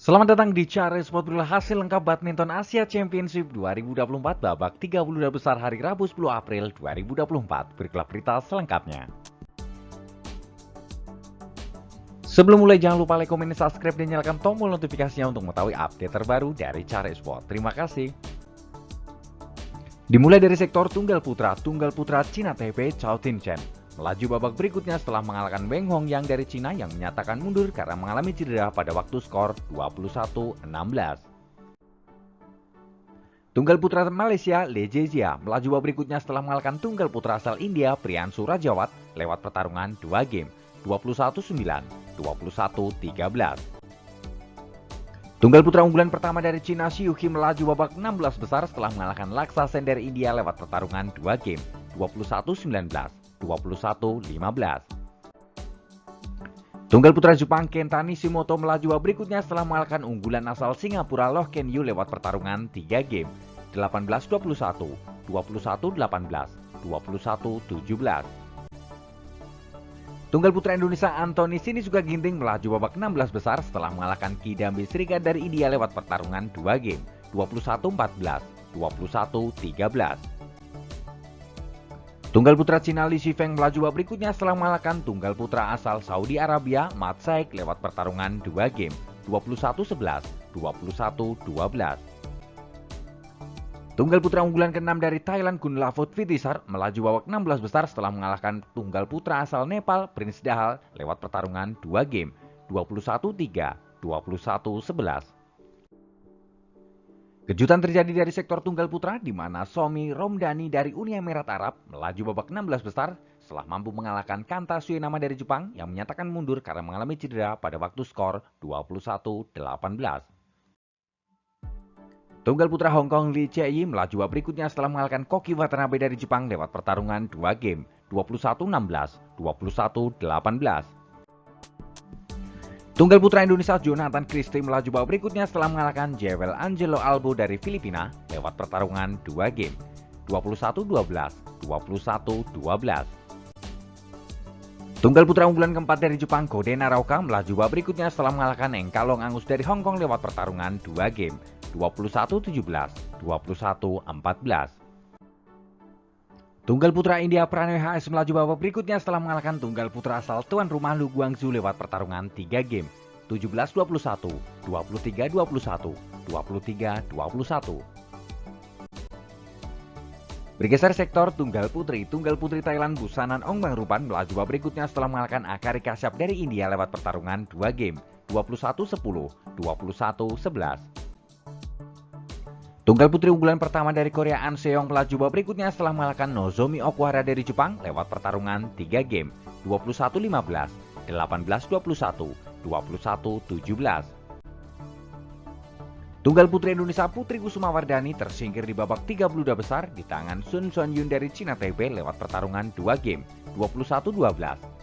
Selamat datang di Cara Sport Bola hasil lengkap Badminton Asia Championship 2024 babak 32 besar hari Rabu 10 April 2024. Berikutlah berita selengkapnya. Sebelum mulai jangan lupa like, komen, subscribe, dan nyalakan tombol notifikasinya untuk mengetahui update terbaru dari Cara Sport. Terima kasih. Dimulai dari sektor tunggal putra Cina Taipei Chao Tin-chen melaju babak berikutnya setelah mengalahkan Weng Hong yang dari Cina yang menyatakan mundur karena mengalami cedera pada waktu skor 21-16. Tunggal putra Malaysia Le Zhezia melaju babak berikutnya setelah mengalahkan tunggal putra asal India Priyanshu Rajawat lewat pertarungan 2 game 21-9, 21-13. Tunggal putra unggulan pertama dari Cina Xiu Qi melaju babak 16 besar setelah mengalahkan Laksa Sen dari India lewat pertarungan 2 game 21-19, 21-15. Tunggal putra Jepang Kenta Nishimoto melaju babak berikutnya setelah mengalahkan unggulan asal Singapura Loh Ken Yew lewat pertarungan 3 game 18-21, 21-18, 21-17. Tunggal putra Indonesia Anthony Sinisuka Ginting melaju babak 16 besar setelah mengalahkan Kidambi Srikanth dari India lewat pertarungan 2 game 21-14, 21-13. Tunggal putra Cina Li Shifeng melaju babak berikutnya setelah mengalahkan tunggal putra asal Saudi Arabia Mat Saik lewat pertarungan 2 game 21-11, 21-12. Tunggal putra unggulan ke-6 dari Thailand Kunlavut Vitisar melaju babak 16 besar setelah mengalahkan tunggal putra asal Nepal Prince Dahal lewat pertarungan 2 game 21-3, 21-11. Kejutan terjadi dari sektor tunggal putra di mana Somi Romdani dari Uni Emirat Arab melaju babak 16 besar setelah mampu mengalahkan Kanta Suyenama dari Jepang yang menyatakan mundur karena mengalami cedera pada waktu skor 21-18. Tunggal putra Hong Kong Lee Chae-yi melaju babak berikutnya setelah mengalahkan Koki Watanabe dari Jepang lewat pertarungan 2 game 21-16, 21-18. Tunggal putra Indonesia Jonathan Christie melaju babak berikutnya setelah mengalahkan Jewel Angelo Albo dari Filipina lewat pertarungan 2 game 21-12, 21-12. Tunggal putra unggulan keempat dari Jepang Kode Naraoka melaju babak berikutnya setelah mengalahkan Engkalong Angus dari Hong Kong lewat pertarungan 2 game 21-17, 21-14. Tunggal putra India Pranay HS melaju babak berikutnya setelah mengalahkan tunggal putra asal tuan rumah Lu Guangzhou lewat pertarungan 3 game 17-21, 23-21, 23-21. Bergeser sektor tunggal putri Thailand Busanan Ongbang Rupan melaju babak berikutnya setelah mengalahkan Akari Kasyap dari India lewat pertarungan 2 game 21-10, 21-11. Tunggal putri unggulan pertama dari Korea An Seong melaju babak berikutnya setelah mengalahkan Nozomi Okuhara dari Jepang lewat pertarungan 3 game 21-15, 18-21, 21-17. Tunggal putri Indonesia Putri Kusuma Wardani tersingkir di babak 32 besar di tangan Sun Son-yun dari Cina Taipei lewat pertarungan 2 game 21-12,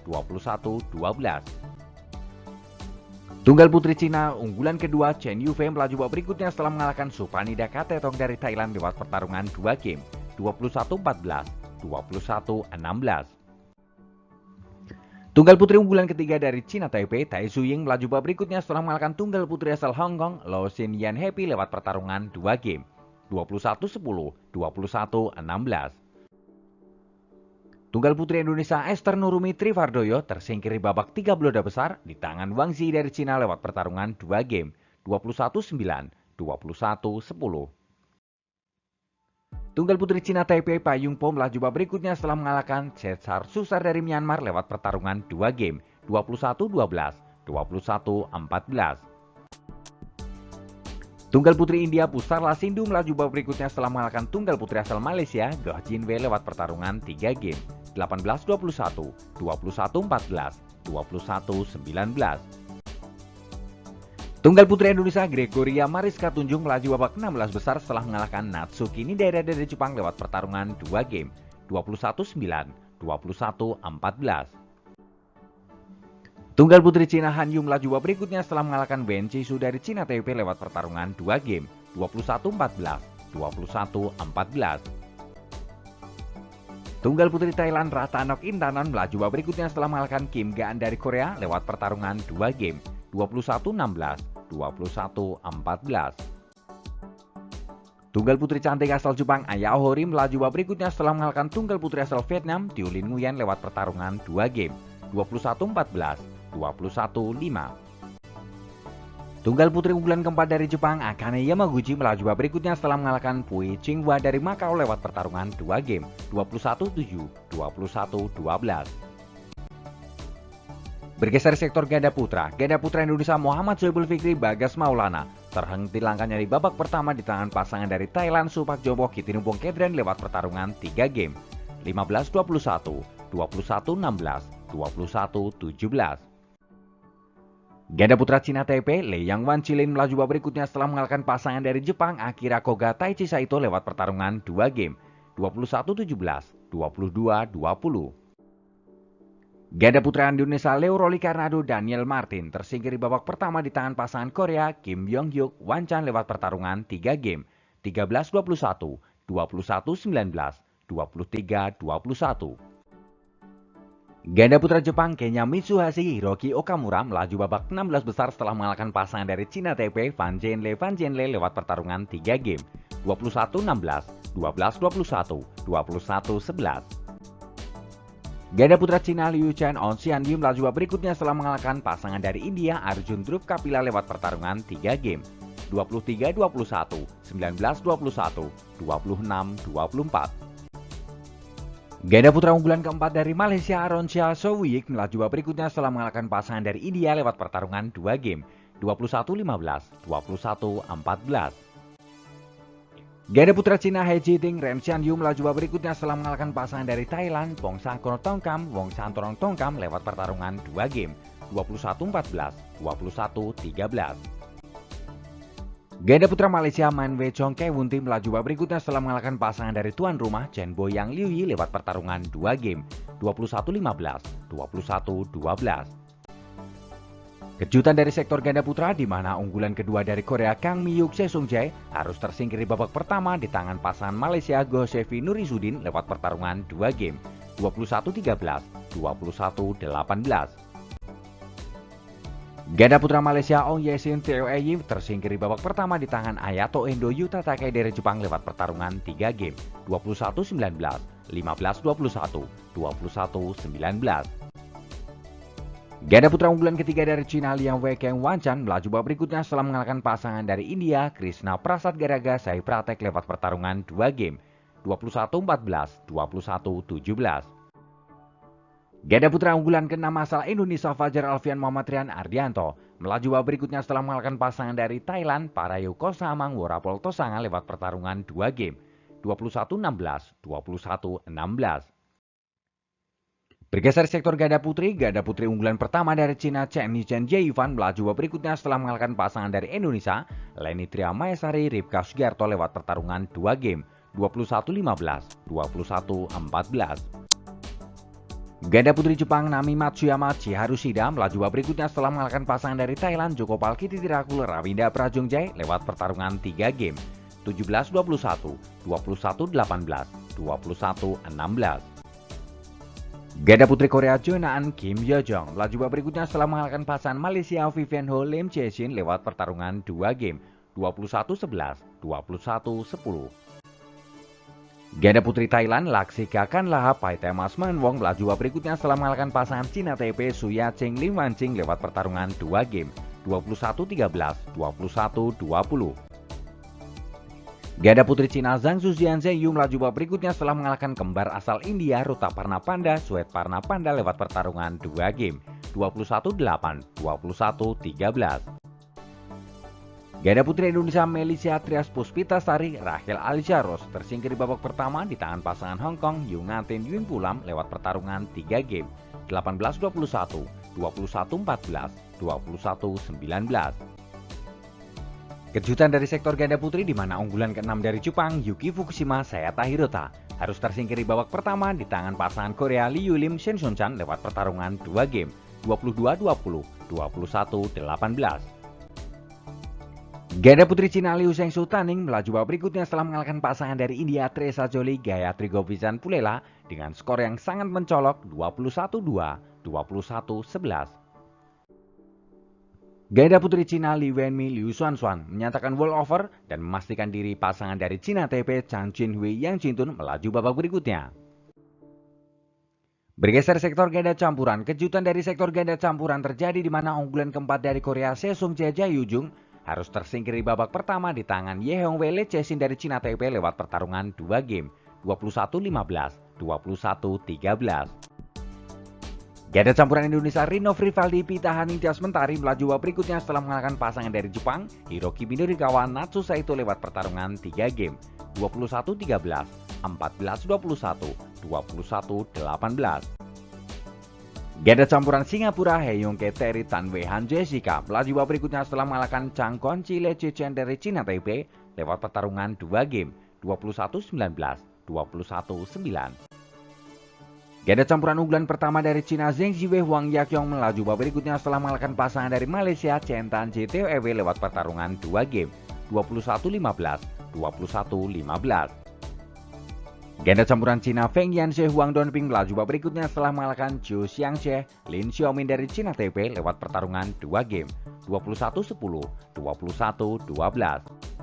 21-12. Tunggal putri Cina unggulan kedua Chen Yufei melaju babak berikutnya setelah mengalahkan Supanida Katetong dari Thailand lewat pertarungan 2 game 21-14, 21-16. Tunggal putri unggulan ketiga dari Cina Taipei Tai Zuying melaju babak berikutnya setelah mengalahkan tunggal putri asal Hong Kong Lo Xin Yan Happy lewat pertarungan 2 game 21-10, 21-16. Tunggal putri Indonesia Esther Nurumi Trivardoyo tersingkir di babak 32 besar di tangan Wang Zi dari Cina lewat pertarungan 2 game 21-9, 21-10. Tunggal putri Cina Taipei Payung Po melaju babak berikutnya setelah mengalahkan Cesar Susar dari Myanmar lewat pertarungan 2 game 21-12, 21-14. Tunggal putri India Pusarla Sindhu melaju babak berikutnya setelah mengalahkan tunggal putri asal Malaysia Goh Jin Wei lewat pertarungan 3 game 18-21, 21-14, 21-19. Tunggal putri Indonesia Gregoria Mariska Tunjung melaju babak 16 besar setelah mengalahkan Natsuki Nidaira dari Jepang lewat pertarungan 2 game 21-9, 21-14. Tunggal putri Cina Han Yu melaju babak berikutnya setelah mengalahkan Wen Chisu dari Cina Taipei lewat pertarungan 2 game 21-14, 21-14. Tunggal putri Thailand Ratanok Intanon melaju babak berikutnya setelah mengalahkan Kim Gaan dari Korea lewat pertarungan 2 game 21-16, 21-14. Tunggal putri cantik asal Jepang Aya Ohori melaju babak berikutnya setelah mengalahkan tunggal putri asal Vietnam Tiu Lin Nguyen lewat pertarungan 2 game, 21-14, 21-5. Tunggal putri unggulan keempat dari Jepang Akane Yamaguchi melaju babak berikutnya setelah mengalahkan Pui Qinghua dari Macau lewat pertarungan 2 game, 21-7, 21-12. Bergeser sektor ganda putra Indonesia Muhammad Soebul Fikri Bagas Maulana terhenti langkahnya di babak pertama di tangan pasangan dari Thailand Supak Jombo Kittinumpong Kedren lewat pertarungan 3 game, 15-21, 21-16, 21-17. Ganda putra Cina Taipei Lei Yang Wanqilin melaju babak berikutnya setelah mengalahkan pasangan dari Jepang Akira Koga Taichi Saito lewat pertarungan 2 game, 21-17, 22-20. Ganda putra Indonesia Leo Roli Karnado Daniel Martin tersingkir di babak pertama di tangan pasangan Korea Kim Yong Hyuk Wan Chan lewat pertarungan 3 game, 13-21, 21-19, 23-21. Ganda putra Jepang Kenya Mitsuhashi Hiroki Okamura melaju babak 16 besar setelah mengalahkan pasangan dari Cina Taipei Van Jianle lewat pertarungan 3 game, 21-16, 12-21, 21-11. Ganda putra Cina Liu Chen On Xianyu melaju babak berikutnya setelah mengalahkan pasangan dari India Arjun Dhruv Kapila lewat pertarungan 3 game, 23-21, 19-21, 26-24. Ganda putra unggulan keempat dari Malaysia Aronsha Sowick melaju babak berikutnya setelah mengalahkan pasangan dari India lewat pertarungan 2 game, 21-15, 21-14. Ganda putra Cina He Jiting Ren Xianyu melaju babak berikutnya setelah mengalahkan pasangan dari Thailand Pong Sakono Tongkam Wong Santorong Tongkam lewat pertarungan 2 game, 21-14, 21-13. Ganda putra Malaysia Man Wei Chong Kei Wunti melaju babak berikutnya setelah mengalahkan pasangan dari tuan rumah Chen Boyang Liu Yi lewat pertarungan 2 game, 21-15, 21-12. Kejutan dari sektor ganda putra di mana unggulan kedua dari Korea Kang Mi-hyuk Sesung Jae harus tersingkir di babak pertama di tangan pasangan Malaysia Go Sevi Nurizudin lewat pertarungan 2 game, 21-13, 21-18. Ganda putra Malaysia Ong Yesin Teo Eyi tersingkir di babak pertama di tangan Ayato Endo Yuta Takei dari Jepang lewat pertarungan 3 game, 21-19, 15-21, 21-19. Ganda putra unggulan ketiga dari Cina Liang Weikeng Wan Chan melaju babak berikutnya setelah mengalahkan pasangan dari India Krishna Prasad Garaga Sai Pratek lewat pertarungan 2 game, 21-14, 21-17. Ganda putra unggulan ke-6 asal Indonesia Fajar Alfian Muhammad Rian Ardianto melaju babak berikutnya setelah mengalahkan pasangan dari Thailand Parayu Kosamang Worapol Tosanga lewat pertarungan 2 game, 21-16, 21-16. Bergeser sektor ganda putri unggulan pertama dari Cina Chen Yichen Jievan melaju babak berikutnya setelah mengalahkan pasangan dari Indonesia Leni Tria Maesari Ripka Sugiarto lewat pertarungan 2 game, 21-15, 21-14. Ganda putri Jepang Nami Matsuyama Chiharu Shida melaju babak berikutnya setelah mengalahkan pasangan dari Thailand Joko Palkiti Tirakul Rawinda Prajongjai lewat pertarungan 3 game, 17-21, 21-18, 21-16. Ganda putri Korea Jeonnaan Kim Yeojong melaju babak berikutnya setelah mengalahkan pasangan Malaysia Vivian Ho Lim Cheshin lewat pertarungan 2 game, 21-11, 21-10. Ganda putri Thailand Laksika Kanlaha Paitemas Manwong melaju babak berikutnya setelah mengalahkan pasangan Cina Taipei Suya Cheng Lim Wancing lewat pertarungan 2 game, 21-13, 21-20. Ganda putri Cina Zhang Zuzian Zhengyu melaju babak berikutnya setelah mengalahkan kembar asal India Ruta Parna Panda Suet Parna Panda lewat pertarungan 2 game, 21-8, 21-13. Ganda putri Indonesia Melisia Trias Puspitasari Rachel Alisharos tersingkir di babak pertama di tangan pasangan Hong Kong Yungatin Yun Pulam lewat pertarungan 3 game, 18-21, 21-14, 21-19. Kejutan dari sektor ganda putri di mana unggulan ke-6 dari Jepang Yuki Fukushima Sayata Hirota harus tersingkir di babak pertama di tangan pasangan Korea Lee Yulim Shin Sun Chan lewat pertarungan 2 game, 22-20, 21-18. Ganda putri Cina Liu Zhengsu Taning melaju babak berikutnya setelah mengalahkan pasangan dari India Teresa Jolie Gayatri Govizan Pulela dengan skor yang sangat mencolok 21-2, 21-11. Ganda putri Cina Li Wenmi Liu Xuanxuan menyatakan walkover dan memastikan diri pasangan dari Cina Taipei Chang Jinhui Yang Jintun melaju babak berikutnya. Bergeser sektor ganda campuran, kejutan dari sektor ganda campuran terjadi di mana unggulan keempat dari Korea Sesung Jae Yujung harus tersingkir di babak pertama di tangan Ye Hong Wei Le Chesin dari Cina Taipei lewat pertarungan 2 game, 21-15, 21-13. Ganda campuran Indonesia Rino Frivaldi Pitahani Tias Mentari melaju babak berikutnya setelah mengalahkan pasangan dari Jepang Hiroki Midorikawa Natsu Saito lewat pertarungan 3 game, 21-13, 14-21, 21-18. Ganda campuran Singapura Heyong Keteri Tan Wei Han Jessica melaju babak berikutnya setelah mengalahkan Chang Konchi Le Chichen dari Cina Taipei lewat pertarungan 2 game, 21-19, 21-9. Ganda campuran unggulan pertama dari Cina Zheng Ziwei Huang Yaqiong melaju babak berikutnya setelah mengalahkan pasangan dari Malaysia Chen Tan Jteo Ewe lewat pertarungan 2 game, 21-15, 21-15. Ganda campuran Cina Feng Yanxie Huang Donping melaju babak berikutnya setelah mengalahkan Zhou Xiangxie Lin Xiaomin dari Cina Taipei lewat pertarungan 2 game, 21-10, 21-12.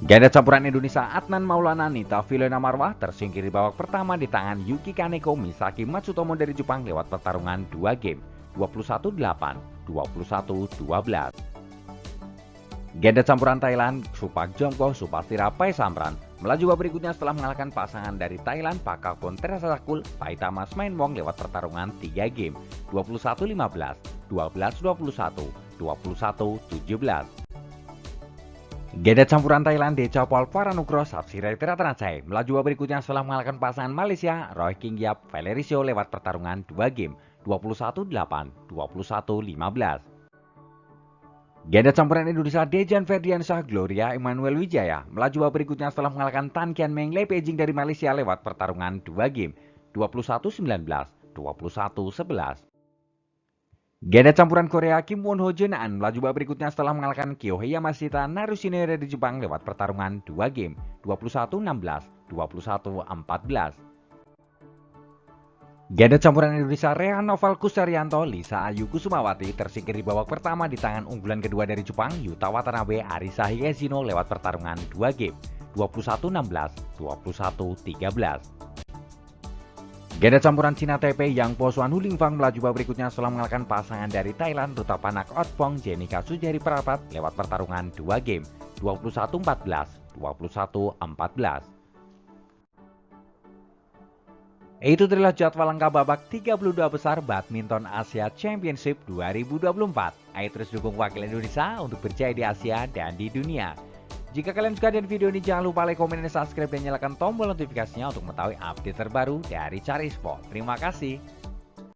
Ganda campuran Indonesia Adnan Maulana Nita Filona Marwah tersingkir di babak pertama di tangan Yuki Kaneko Misaki Matsutomo dari Jepang lewat pertarungan 2 game, 21-8, 21-12. Ganda campuran Thailand Supak Jongko Supastira Paisamran melaju babak berikutnya setelah mengalahkan pasangan dari Thailand Pakakon Terasakul Paitama Main Wong lewat pertarungan 3 game, 21-15, 12-21, 21-17. Ganda campuran Thailand Decapol Paranukro Sapsirai Teratanacai melaju babak berikutnya setelah mengalahkan pasangan Malaysia Roy King Yap Valerisio lewat pertarungan 2 game, 21-8, 21-15. Ganda campuran Indonesia Dejan Ferdiansyah Gloria Emmanuel Wijaya melaju babak berikutnya setelah mengalahkan Tan Kian Meng Le Pejing dari Malaysia lewat pertarungan 2 game, 21-19, 21-11. Ganda campuran Korea Kim Won Ho Jeonaan melaju babak berikutnya setelah mengalahkan Kyohei Yamashita Narushino dari Jepang lewat pertarungan 2 game, 21-16, 21-14. Ganda campuran Indonesia Rehan Noval Kusarianto Lisa Ayu Kusumawati tersingkir di babak pertama di tangan unggulan kedua dari Jepang Yuta Watanabe Arisa Higashino lewat pertarungan 2 game, 21-16, 21-13. Ganda campuran Cina Taipei Yang Po Xuan Hulingfang melaju babak berikutnya setelah mengalahkan pasangan dari Thailand Rutapanak Otpong Jenika Sujari Prapat lewat pertarungan 2 game, 21-14, 21-14. Itu adalah jadwal lengkap babak 32 besar Badminton Asia Championship 2024. Ayo terus dukung wakil Indonesia untuk berjaya di Asia dan di dunia. Jika kalian suka dengan video ini, jangan lupa like, komen, dan subscribe, dan nyalakan tombol notifikasinya untuk mengetahui update terbaru dari Cari Sport. Terima kasih.